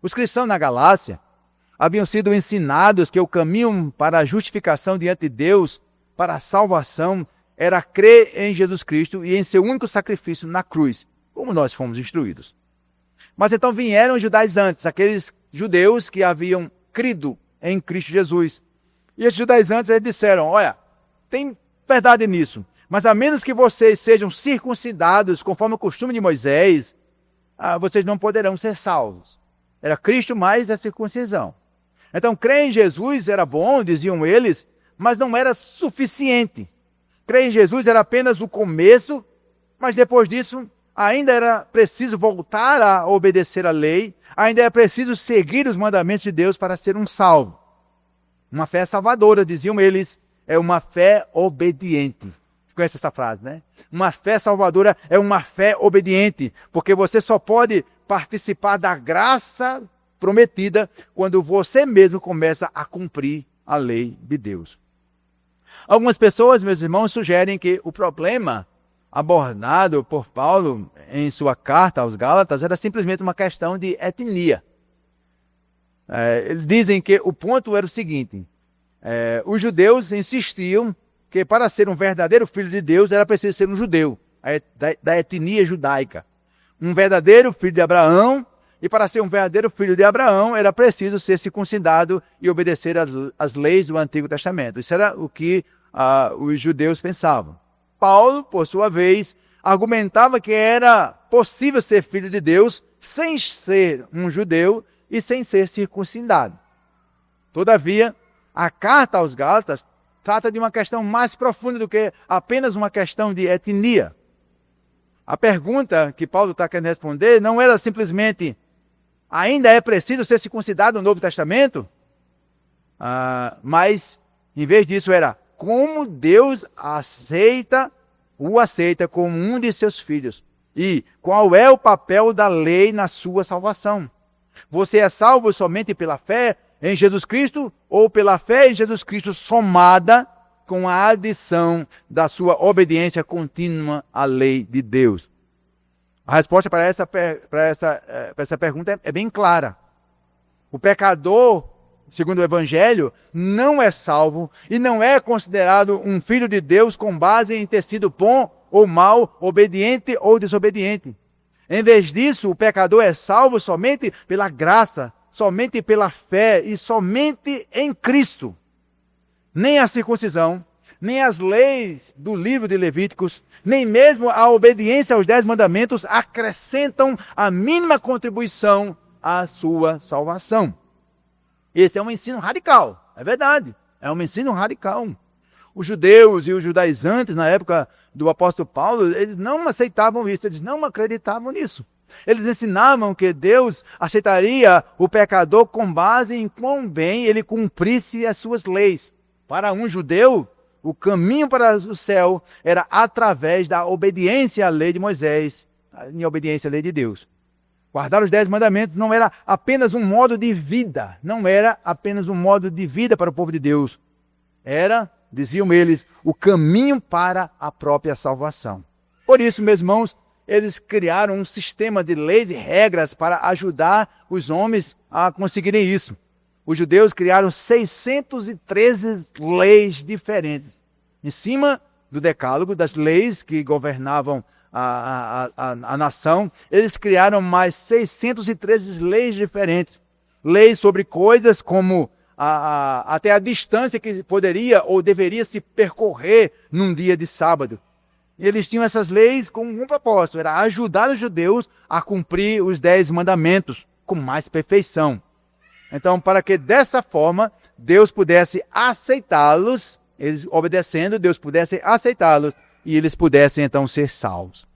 Os cristãos na Galácia haviam sido ensinados que o caminho para a justificação diante de Deus, para a salvação, era crer em Jesus Cristo e em seu único sacrifício na cruz, como nós fomos instruídos. Mas então vieram os judaizantes, aqueles judeus que haviam crido em Cristo Jesus. E esses judaizantes eles disseram, olha, tem verdade nisso, mas a menos que vocês sejam circuncidados conforme o costume de Moisés, vocês não poderão ser salvos. Era Cristo mais a circuncisão. Então, crer em Jesus era bom, diziam eles, mas não era suficiente. Crer em Jesus era apenas o começo, mas depois disso ainda era preciso voltar a obedecer à lei, ainda era preciso seguir os mandamentos de Deus para ser um salvo. Uma fé salvadora, diziam eles, é uma fé obediente. Conhece essa frase, né? Uma fé salvadora é uma fé obediente, porque você só pode participar da graça prometida quando você mesmo começa a cumprir a lei de Deus. Algumas pessoas, meus irmãos, sugerem que o problema abordado por Paulo em sua carta aos Gálatas era simplesmente uma questão de etnia. Eles dizem que o ponto era o seguinte, os judeus insistiam que para ser um verdadeiro filho de Deus era preciso ser um judeu, da etnia judaica. Um verdadeiro filho de Abraão, e para ser um verdadeiro filho de Abraão era preciso ser circuncidado e obedecer às leis do Antigo Testamento. Isso era o que os judeus pensavam. Paulo, por sua vez, argumentava que era possível ser filho de Deus sem ser um judeu e sem ser circuncidado. Todavia, a carta aos Gálatas trata de uma questão mais profunda do que apenas uma questão de etnia. A pergunta que Paulo está querendo responder não era simplesmente, ainda é preciso ser circuncidado no Novo Testamento? Mas, em vez disso, era como Deus o aceita como um de seus filhos e qual é o papel da lei na sua salvação. Você é salvo somente pela fé em Jesus Cristo ou pela fé em Jesus Cristo somada com a adição da sua obediência contínua à lei de Deus? A resposta para essa pergunta é bem clara. O pecador, segundo o Evangelho, não é salvo e não é considerado um filho de Deus com base em ter sido bom ou mau, obediente ou desobediente. Em vez disso, o pecador é salvo somente pela graça, somente pela fé e somente em Cristo. Nem a circuncisão, nem as leis do livro de Levíticos, nem mesmo a obediência aos 10 mandamentos acrescentam a mínima contribuição à sua salvação. Esse é um ensino radical, é verdade, é um ensino radical. Os judeus e os judaizantes, na época do apóstolo Paulo, eles não aceitavam isso, eles não acreditavam nisso. Eles ensinavam que Deus aceitaria o pecador com base em quão bem ele cumprisse as suas leis. Para um judeu, o caminho para o céu era através da obediência à lei de Moisés, em obediência à lei de Deus. Guardar os 10 mandamentos não era apenas um modo de vida, não era apenas um modo de vida para o povo de Deus. Era, diziam eles, o caminho para a própria salvação. Por isso, meus irmãos, eles criaram um sistema de leis e regras para ajudar os homens a conseguirem isso. Os judeus criaram 613 leis diferentes. Em cima do decálogo, das leis que governavam a nação, eles criaram mais 613 leis diferentes. Leis sobre coisas como até a distância que poderia ou deveria se percorrer num dia de sábado. Eles tinham essas leis com um propósito, era ajudar os judeus a cumprir os 10 mandamentos com mais perfeição. Então, para que dessa forma Deus pudesse aceitá-los, eles obedecendo, Deus pudesse aceitá-los e eles pudessem então ser salvos.